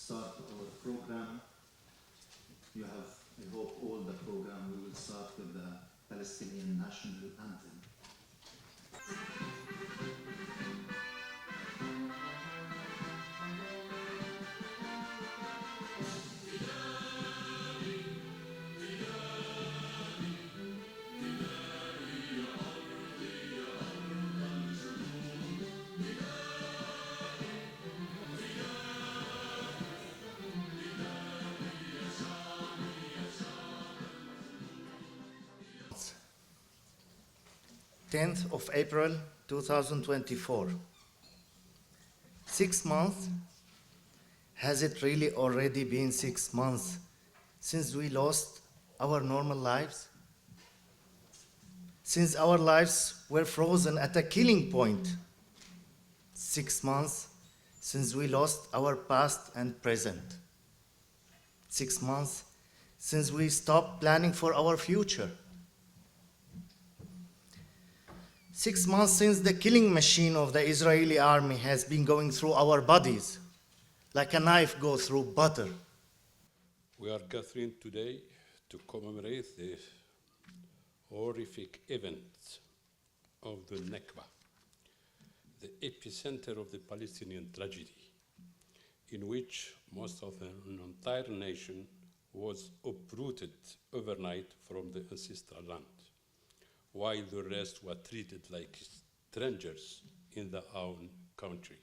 start our program. You have, I hope, all the program. We will start with the Palestinian national anthem. April 2024. 6 months? Has it really already been 6 months since we lost our normal lives? Since our lives were frozen at a killing point? 6 months since we lost our past and present? 6 months since we stopped planning for our future? 6 months since the killing machine of the Israeli army has been going through our bodies like a knife goes through butter. We are gathering today to commemorate the horrific events of the Nakba, the epicenter of the Palestinian tragedy, in which most of an entire nation was uprooted overnight from the ancestral land, while the rest were treated like strangers in their own country.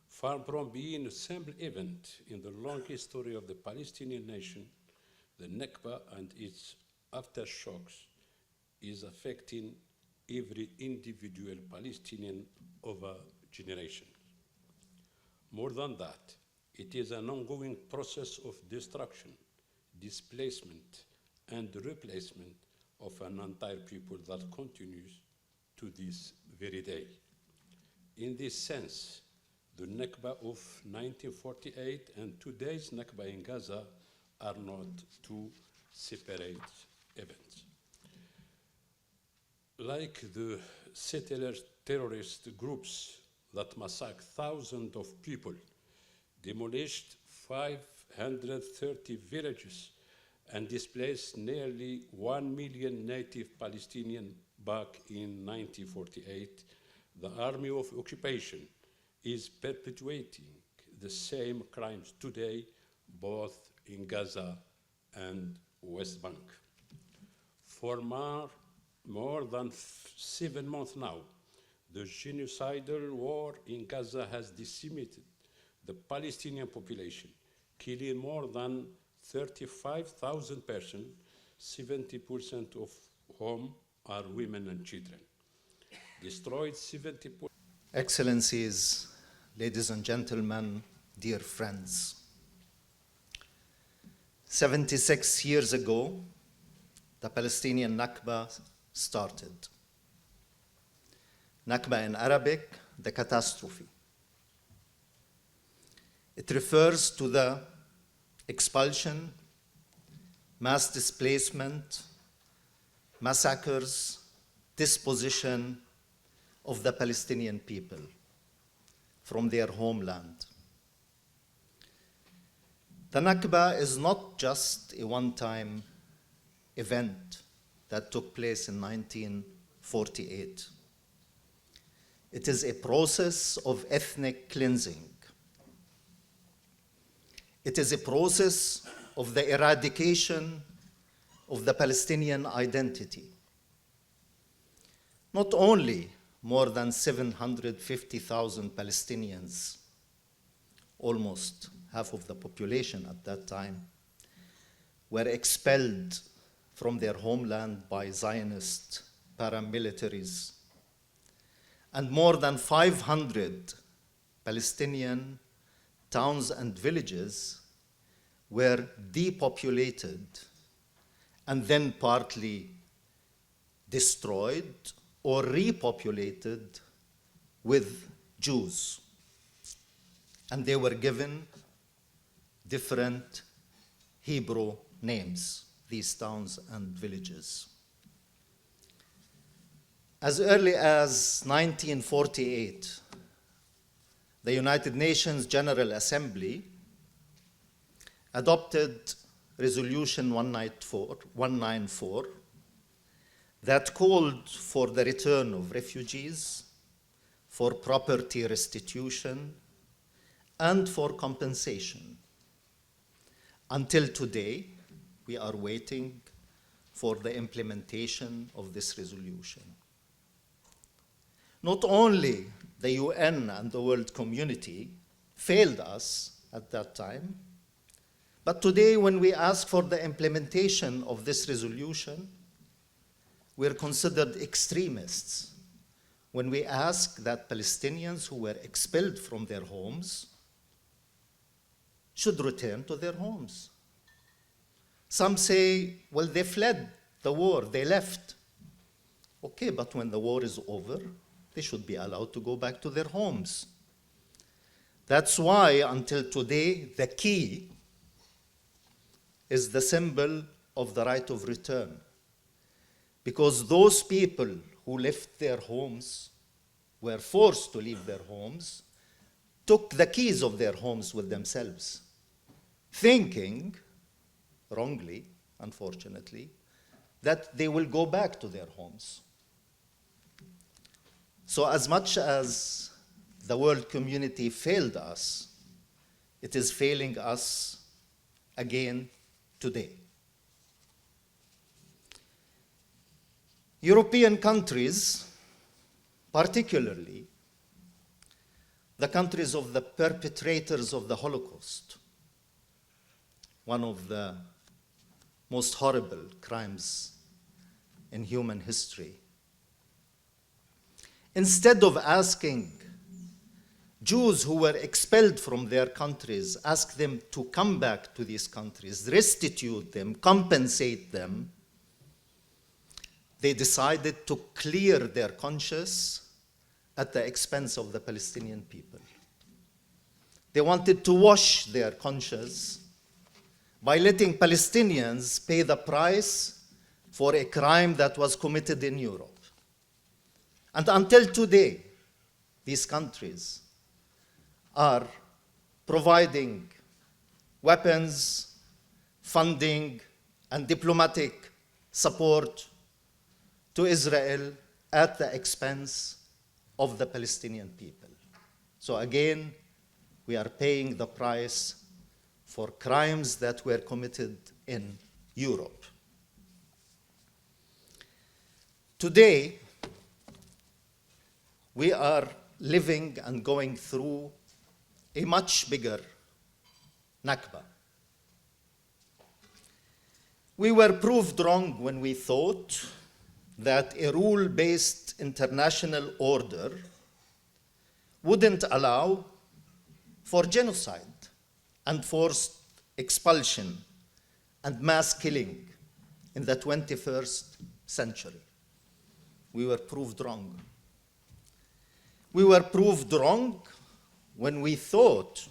Far from being a simple event in the long history of the Palestinian nation, the Nakba and its aftershocks is affecting every individual Palestinian over generations. More than that, it is an ongoing process of destruction, displacement, and replacement of an entire people that continues to this very day. In this sense, the Nakba of 1948 and today's Nakba in Gaza are not two separate events. Like the settler terrorist groups that massacred thousands of people, demolished 530 villages, and displaced nearly 1 million native Palestinians back in 1948, the army of occupation is perpetuating the same crimes today, both in Gaza and West Bank. For more than 7 months now, the genocidal war in Gaza has decimated the Palestinian population, killing more than 35,000 persons, 70% of whom are women and children. Destroyed 70%. Excellencies, ladies and gentlemen, dear friends. 76 years ago, the Palestinian Nakba started. Nakba in Arabic, the catastrophe. It refers to the expulsion, mass displacement, massacres, disposition of the Palestinian people from their homeland. The Nakba is not just a one-time event that took place in 1948. It is a process of ethnic cleansing. It is a process of the eradication of the Palestinian identity. Not only more than 750,000 Palestinians, almost half of the population at that time, were expelled from their homeland by Zionist paramilitaries, and more than 500 Palestinian towns and villages were depopulated and then partly destroyed or repopulated with Jews. And they were given different Hebrew names, these towns and villages. As early as 1948, the United Nations General Assembly adopted Resolution 194 that called for the return of refugees, for property restitution, and for compensation. Until today, we are waiting for the implementation of this resolution. Not only the UN and the world community failed us at that time, but today when we ask for the implementation of this resolution, we're considered extremists. When we ask that Palestinians who were expelled from their homes should return to their homes. Some say, well, they fled the war, they left. Okay, but when the war is over, they should be allowed to go back to their homes. That's why, until today, the key is the symbol of the right of return. Because those people who left their homes, were forced to leave their homes, took the keys of their homes with themselves, thinking, wrongly, unfortunately, that they will go back to their homes. So as much as the world community failed us, it is failing us again today. European countries, particularly the countries of the perpetrators of the Holocaust, one of the most horrible crimes in human history, instead of asking Jews who were expelled from their countries, ask them to come back to these countries, restitute them, compensate them, they decided to clear their conscience at the expense of the Palestinian people. They wanted to wash their conscience by letting Palestinians pay the price for a crime that was committed in Europe. And until today, these countries are providing weapons, funding, and diplomatic support to Israel at the expense of the Palestinian people. So again, we are paying the price for crimes that were committed in Europe. Today, we are living and going through a much bigger Nakba. We were proved wrong when we thought that a rule-based international order wouldn't allow for genocide and forced expulsion and mass killing in the 21st century. We were proved wrong. We were proved wrong when we thought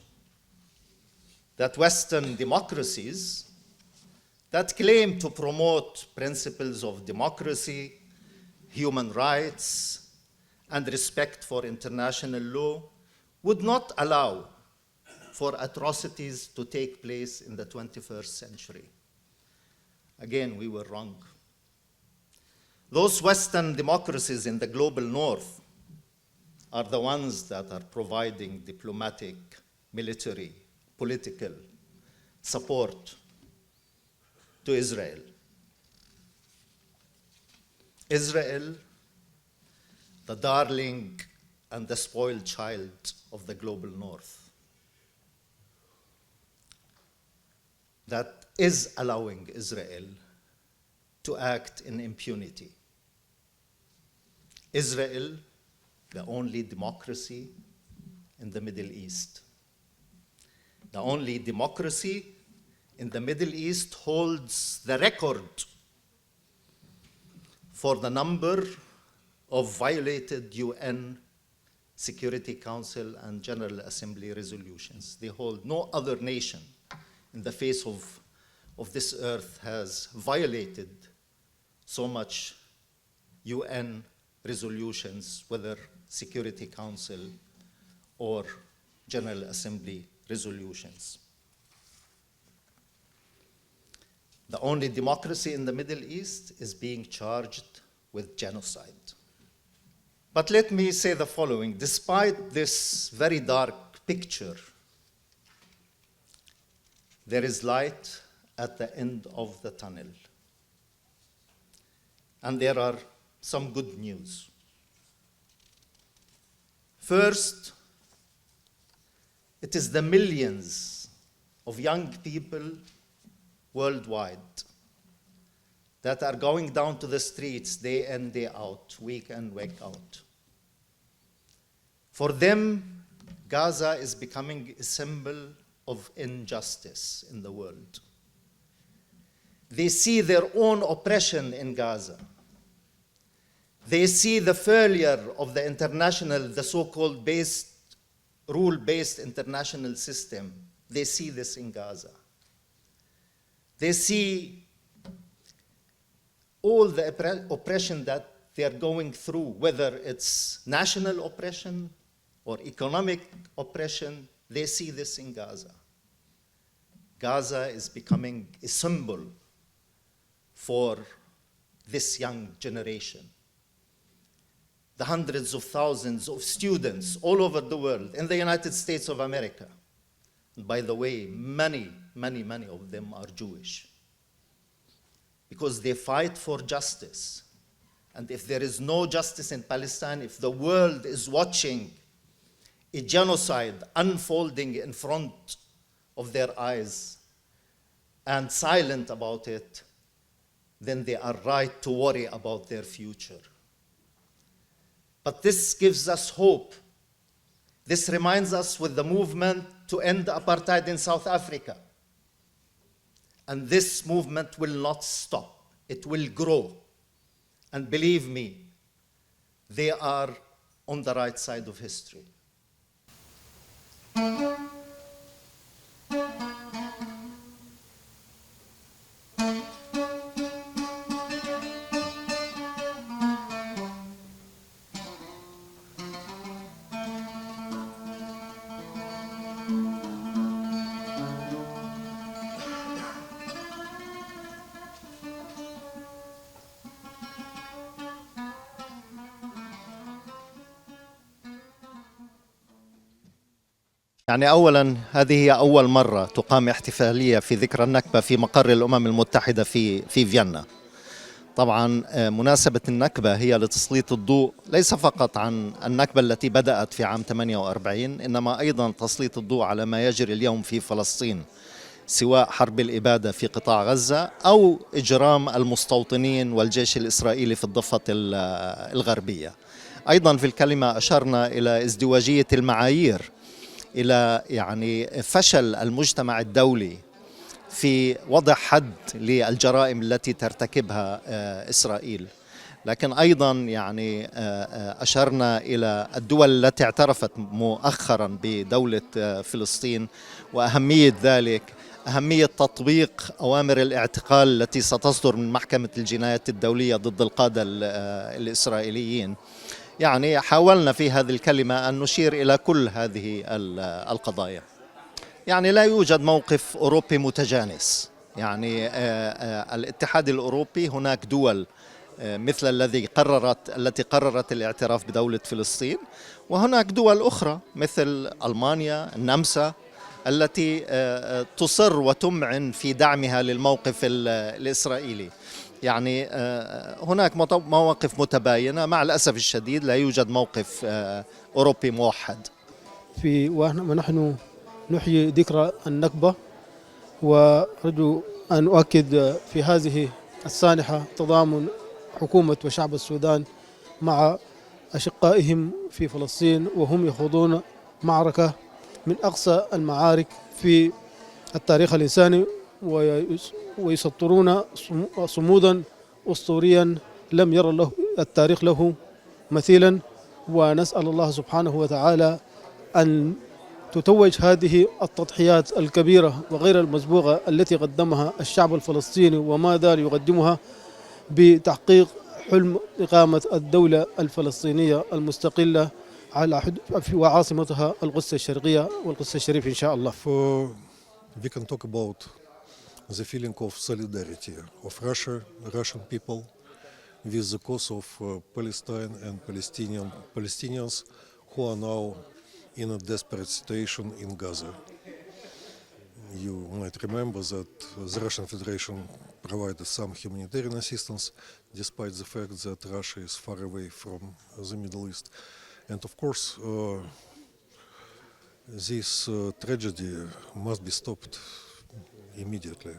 that Western democracies that claim to promote principles of democracy, human rights, and respect for international law would not allow for atrocities to take place in the 21st century. Again, we were wrong. Those Western democracies in the global north are the ones that are providing diplomatic, military, political support to Israel. Israel, the darling and the spoiled child of the global north, that is allowing Israel to act in impunity. Israel, the only democracy in the Middle East. The only democracy in the Middle East holds the record for the number of violated UN Security Council and General Assembly resolutions. They hold. No other nation in the face of this earth has violated so much UN resolutions, whether Security Council or General Assembly resolutions. The only democracy in the Middle East is being charged with genocide. But let me say the following: despite this very dark picture, there is light at the end of the tunnel. And there are some good news. First, it is the millions of young people worldwide that are going down to the streets day in, day out, week in, week out. For them, Gaza is becoming a symbol of injustice in the world. They see their own oppression in Gaza. They see the failure of the international, the so-called rule-based international system. They see this in Gaza. They see all the oppression that they are going through, whether it's national oppression or economic oppression. They see this in Gaza. Gaza is becoming a symbol for this young generation. The hundreds of thousands of students all over the world, in the United States of America. And by the way, many of them are Jewish. Because they fight for justice. And if there is no justice in Palestine, if the world is watching a genocide unfolding in front of their eyes and silent about it, then they are right to worry about their future. But this gives us hope. This reminds us with the movement to end apartheid in South Africa. And this movement will not stop. It will grow. And believe me, they are on the right side of history. يعني أولاً هذه هي أول مرة تقام احتفالية في ذكرى النكبة في مقر الامم المتحدة في فيينا. طبعاً مناسبة النكبة هي لتسليط الضوء ليس فقط عن النكبة التي بدأت في عام 48، إنما أيضاً تسليط الضوء على ما يجري اليوم في فلسطين، سواء حرب الإبادة في قطاع غزة أو إجرام المستوطنين والجيش الإسرائيلي في الضفة الغربية. أيضاً في الكلمة أشرنا إلى ازدواجية المعايير، إلى يعني فشل المجتمع الدولي في وضع حد للجرائم التي ترتكبها إسرائيل. لكن أيضا يعني أشرنا إلى الدول التي اعترفت مؤخرا بدولة فلسطين وأهمية ذلك، أهمية تطبيق أوامر الاعتقال التي ستصدر من محكمة الجنايات الدولية ضد القادة الإسرائيليين. يعني حاولنا في هذه الكلمة أن نشير إلى كل هذه القضايا. يعني لا يوجد موقف أوروبي متجانس. يعني الاتحاد الأوروبي هناك دول مثل التي قررت الاعتراف بدولة فلسطين، وهناك دول أخرى مثل ألمانيا، النمسا، التي تصر وتمعن في دعمها للموقف الإسرائيلي. يعني هناك مواقف متباينة، مع الأسف الشديد لا يوجد موقف أوروبي موحد. ونحن نحيي ذكرى النكبة، وأرجو أن أؤكد في هذه السانحة تضامن حكومة وشعب السودان مع أشقائهم في فلسطين، وهم يخوضون معركة من أقصى المعارك في التاريخ الإنساني، ويسطرون صمودا أسطوريا لم ير التاريخ له مثيلا. ونسأل الله سبحانه وتعالى أن تتوج هذه التضحيات الكبيرة وغير المسبوقة التي قدمها الشعب الفلسطيني وما زال يقدمها بتحقيق حلم إقامة الدولة الفلسطينية المستقلة وعاصمتها القدس الشرقية والقدس الشريف إن شاء الله. We can talk about the feeling of solidarity of Russian people with the cause of Palestine and Palestinians who are now in a desperate situation in Gaza. You might remember that the Russian Federation provided some humanitarian assistance despite the fact that Russia is far away from the Middle East. And of course, this tragedy must be stopped immediately.